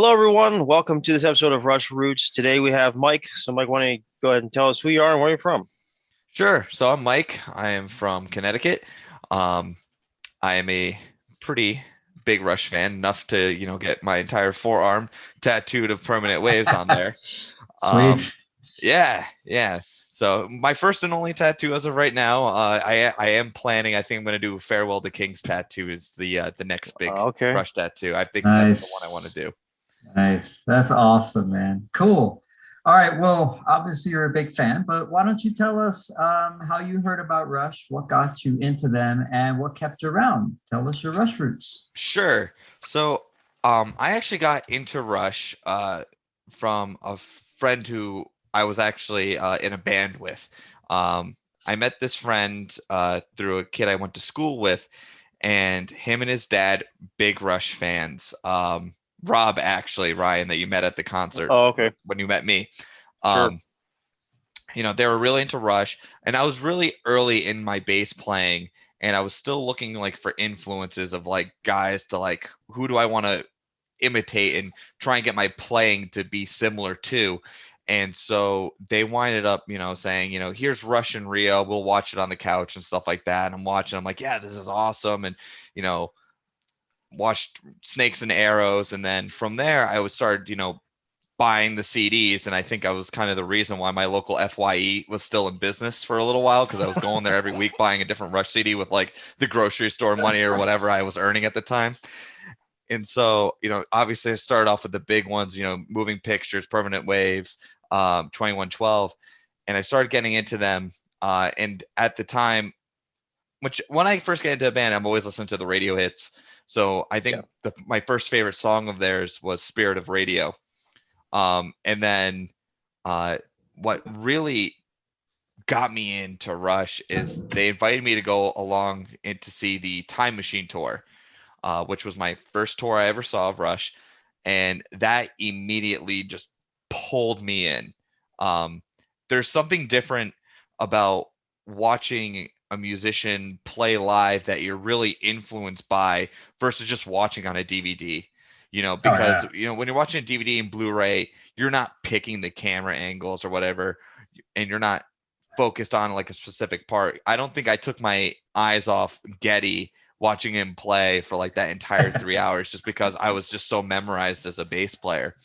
Hello, everyone. Welcome to this episode of Rush Roots. Today we have Mike. So, Mike, why don't you go ahead and tell us who you are and where you're from? Sure. So I'm Mike. I am from Connecticut. Um, I am a pretty big Rush fan, enough to, get my entire forearm tattooed of permanent waves on there. Um, Sweet. yeah, yeah. So my first and only tattoo as of right now. I am planning. I think I'm gonna do Farewell to Kings tattoo is the next big Okay. Rush tattoo. I think that's the one I want to Nice. do. Nice. That's awesome, man. Cool. All right. Well, obviously you're a big fan, but why don't you tell us how you heard about Rush, what got you into them, and what kept you around? Tell us your Rush roots. Sure. So, I actually got into Rush from a friend who I was actually in a band with. I met this friend through a kid I went to school with, and him and his dad, big Rush fans. Rob, actually, Ryan, that you met at the concert Oh, okay. when you met me. Sure. Um, they were really into Rush, and I was really early in my bass playing, and I was still looking like for influences of like guys to like who do I want to imitate and try and get my playing to be similar to. And so they winded up, saying, here's Rush and Rio. We'll watch it on the couch and stuff like that. And I'm watching. I'm like, yeah, this is awesome. And you know, watched Snakes and Arrows, and then from there I would start, buying the CDs, and I think I was kind of the reason why my local FYE was still in business for a little while because I was going there every week buying a different Rush CD with like the grocery store money or whatever I was earning at the time. And so, obviously I started off with the big ones, Moving Pictures, Permanent Waves, 2112, and I started getting into them. And at the time, which when I first get into a band, I'm always listening to the radio hits. So I Yeah. think my first favorite song of theirs was Spirit of Radio. And then uh, what really got me into Rush is they invited me to go along and to see the Time Machine tour, which was my first tour I ever saw of Rush, and that immediately just pulled me in. Um, there's something different about watching a musician play live that you're really influenced by versus just watching on a DVD. Oh Because yeah. when you're watching a DVD and Blu-ray, you're not picking the camera angles or whatever, and you're not focused on like a specific part. I don't think I took my eyes off Getty watching him play for like that entire 3 hours just because I was just so memorized as a bass player.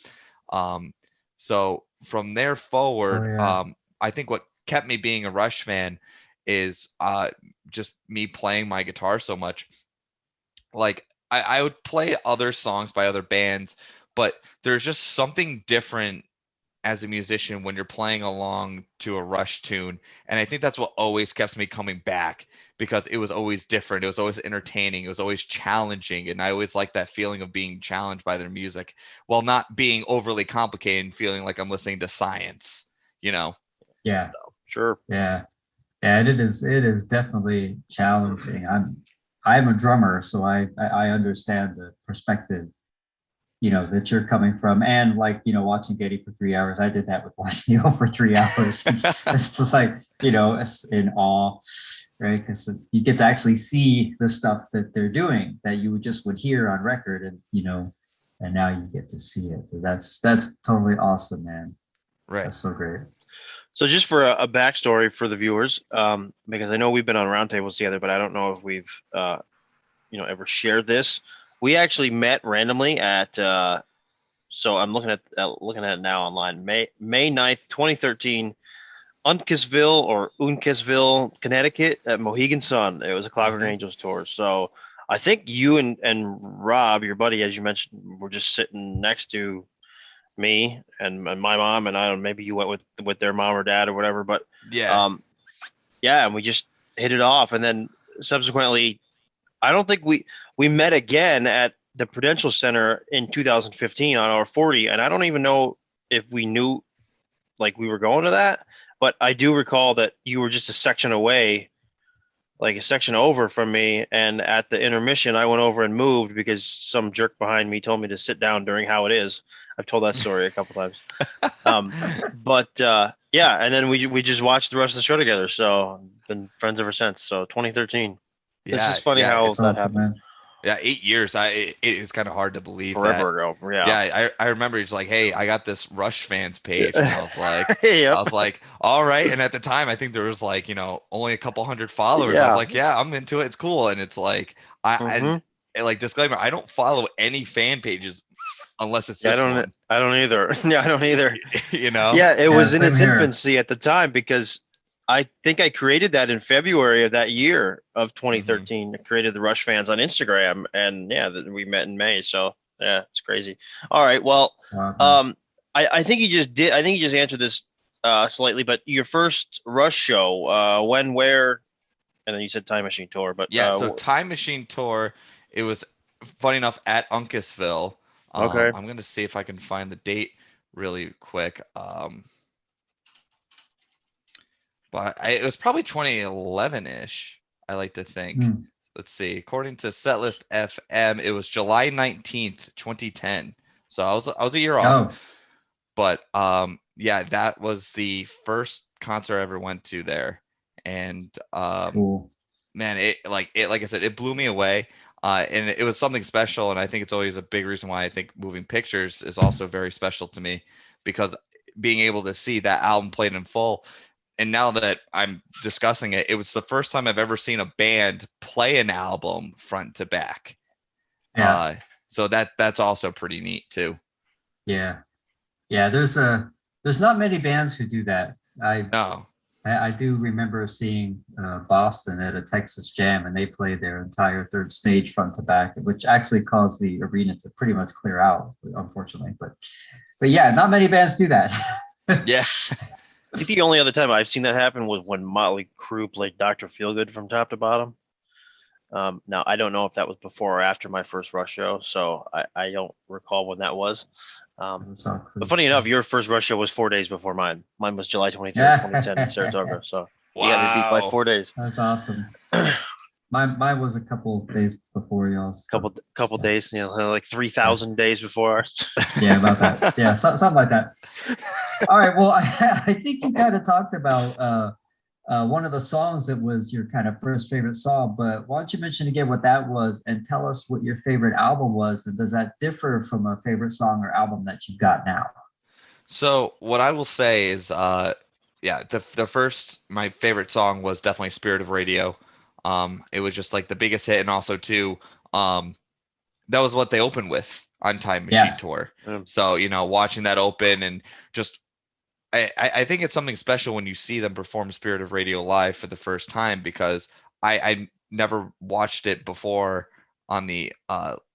Um, so from there Oh forward, yeah. I think what kept me being a Rush fan is just me playing my guitar so much. Like I would play other songs by other bands, but there's just something different as a musician when you're playing along to a Rush tune. And I think that's what always kept me coming back because it was always different. It was always entertaining. It was always challenging. And I always liked that feeling of being challenged by their music while not being overly complicated and feeling like I'm listening to science, you know? Yeah. So, Sure. Yeah. Yeah. It is definitely challenging. I'm a drummer, so I understand the perspective, that you're coming from. And like, watching Getty for 3 hours, I did that with watching you for 3 hours. It's just like, it's in awe, right? Because you get to actually see the stuff that they're doing that you would hear on record, and now you get to see it. So that's totally awesome, man. right. That's so great. So, just for a backstory for the viewers, because I know we've been on roundtables together, but I don't know if we've, ever shared this. We actually met randomly at. So I'm looking at it now online. May 9th, 2013, Uncasville, Connecticut, at Mohegan Sun. It was a Clockwork Mhm. Angels tour. So I think you and Rob, your buddy, as you mentioned, were just sitting next to me and my mom, and I don't know, maybe you went with their mom or dad or whatever. But Yeah. um, yeah, and we just hit it off, and then subsequently, I don't think we met again at the Prudential Center in 2015 on our 40, and I don't even know if we knew like we were going to that, but I do recall that you were just a section away, like a section over from me, and at the intermission I went over and moved because some jerk behind me told me to sit down during How It Is. I've told that story a couple times. But yeah, and then we just watched the rest of the show together, so been friends ever since. So 2013. This is Yeah. funny Yeah. how That's that awesome, happened. man. Yeah, 8 years. It is kind of hard to believe that. Forever ago. Yeah. Yeah, I remember he's like, hey, I got this Rush fans page, and I was Yep. like, all right. And at the time, I think there was like, only a couple hundred followers. I was Yeah. like, yeah, I'm into it. It's cool. And it's like, and like disclaimer, I don't follow any fan pages unless it's this one. I don't either. Yeah, I don't either. Yeah, it was in same its here. infancy at the time because I think I created that in February of that year of 2013. I created the Rush fans on Instagram, and we met in May. So yeah, it's crazy. All right, well, I think you just did. I think you just answered this slightly, but your first Rush show, when, where, and then you said Time Machine Tour, but yeah. So Time Machine Tour, it was funny enough at Uncasville. Okay. I'm gonna see if I can find the date really quick. But it was probably 2011-ish, I like to think. Let's see. According to Setlist FM, it was July 19th, 2010. So I was a year off. But yeah, that was the first concert I ever went to there. And Cool. man, it like I said, it blew me away. And it was something special, and I think it's always a big reason why I think moving pictures is also very special to me, because being able to see that album played in full. And now that I'm discussing it, it was the first time I've ever seen a band play an album front to back. Yeah. So that's also pretty neat too. Yeah. There's not many bands who do that. I do remember seeing Boston at a Texas Jam, and they played their entire third stage front to back, which actually caused the arena to pretty much clear out, unfortunately. But yeah, not many bands do that. Yeah. I think the only other time I've seen that happen was when Motley Crue played Dr. Feelgood from top to bottom. Now, I don't know if that was before or after my first Rush show, so I don't recall when that was. But funny enough, your first Rush show was 4 days before mine. Mine was July 23rd, 2010 in Saratoga. So you got me beat by 4 days. That's awesome. Mine was a couple of days before y'all's. Couple days, like 3,000 days before ours. Yeah, about that. Yeah, something like that. All right. Well, I think you kind of talked about one of the songs that was your kind of first favorite song, but why don't you mention again what that was and tell us what your favorite album was, and does that differ from a favorite song or album that you've got now? So what I will say is, the first, my favorite song was definitely Spirit of Radio. It was just like the biggest hit, and also too, that was what they opened with on Time Machine Tour. So, watching that open and just, I think it's something special when you see them perform Spirit of Radio live for the first time, because I never watched it before on the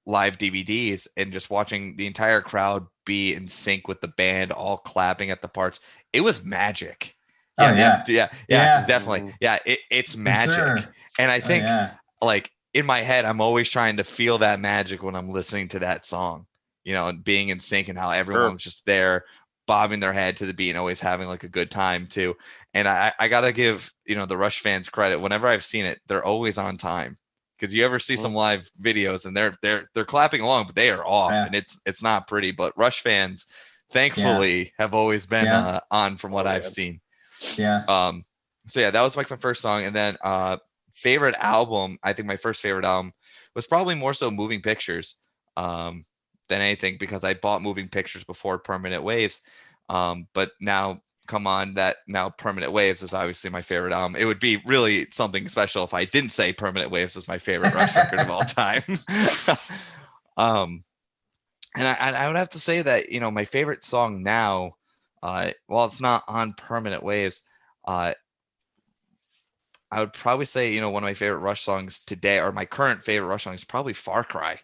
live DVDs, and just watching the entire crowd be in sync with the band, all clapping at the parts. It was magic. Definitely. Yeah, it's magic. Sure. And I think like in my head, I'm always trying to feel that magic when I'm listening to that song, and being in sync, and how everyone was just there bobbing their head to the beat and always having like a good time too. And I gotta give, the Rush fans credit. Whenever I've seen it, they're always on time. Because you ever see some live videos and they're clapping along, but they are off, and it's not pretty. But Rush fans, thankfully, have always been on from what I've seen. Yeah. So yeah, that was like my first song. And then favorite album, I think my first favorite album was probably more so Moving Pictures than anything, because I bought Moving Pictures before Permanent Waves. But now Permanent Waves is obviously my favorite album. It would be really something special if I didn't say Permanent Waves is my favorite Rush record of all time. And I would have to say that, my favorite song now, while it's not on Permanent Waves, I would probably say, one of my favorite Rush songs today, or my current favorite Rush song, is probably Far Cry.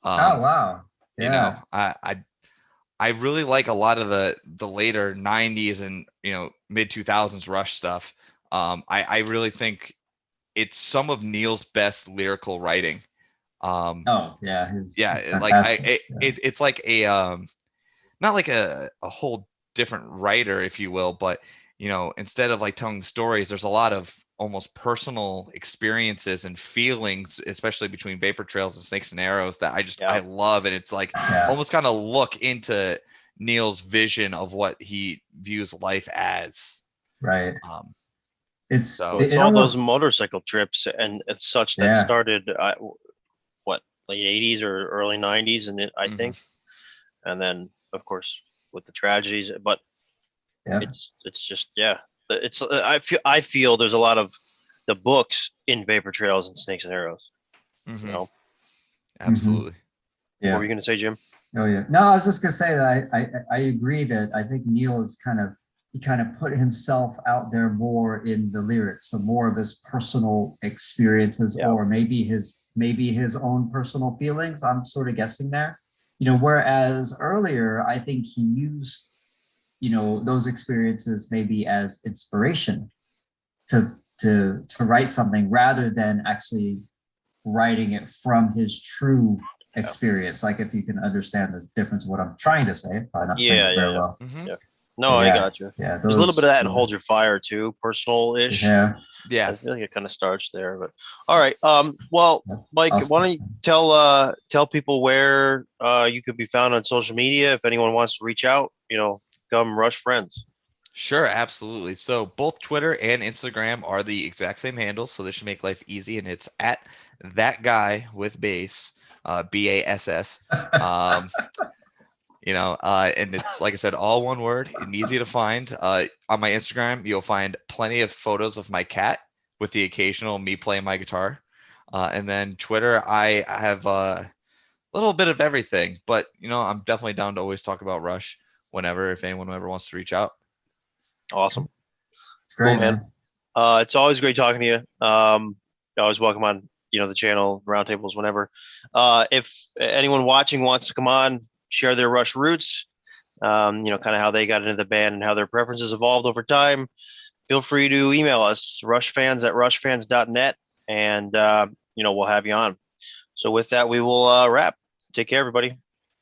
Oh, wow. Yeah. I really like a lot of the later 90s and, mid 2000s Rush stuff. I really think it's some of Neil's best lyrical writing. It's like a not like a whole different writer, if you will, but instead of like telling stories, there's a lot of almost personal experiences and feelings, especially between Vapor Trails and Snakes and Arrows, that I love. And it's like almost kind of look into Neil's vision of what he views life as. Right. It's all those motorcycle trips and such that started late 80s or early 90s, and I Mhm. think, and then of course with the tragedies, but Yeah. it's just it's I feel there's a lot of the books in Vapor Trails and Snakes and Arrows. Mhm. You know, Absolutely. what were Yeah. you gonna say, Jim? Oh yeah. No, I was just gonna say that I agree that I think Neil is he kind of put himself out there more in the lyrics, so more of his personal experiences, Yeah. or maybe his own personal feelings. I'm sort of guessing there. Whereas earlier, I think he used, those experiences maybe as inspiration to write something rather than actually writing it from his true experience. Like, if you can understand the difference of what I'm trying to say, probably not saying it very well. Mhm. Yeah. No, But I yeah, got you. yeah, There's a little bit of that in yeah. Hold Your Fire too, personal-ish. Yeah, Yeah. I feel like it kind of starts there, but all right. Well, Mike, I'll- why don't you tell people where you could be found on social media if anyone wants to reach out? Come Rush Friends. Sure, absolutely. So both Twitter and Instagram are the exact same handle, so this should make life easy. And it's at that guy with bass, BASS. And it's, like I said, all one word and easy to find. On my Instagram, you'll find plenty of photos of my cat with the occasional me playing my guitar. And then Twitter, I have a little bit of everything, but I'm definitely down to always talk about Rush whenever, if anyone ever wants to reach out. Awesome. It's great, Cool, man. It's always great talking to you. You're always welcome on the channel roundtables whenever. If anyone watching wants to come on, share their Rush roots, kind of how they got into the band and how their preferences evolved over time, feel free to email us, rushfans@rushfans.net, and we'll have you on. So with that, we will wrap. Take care, everybody.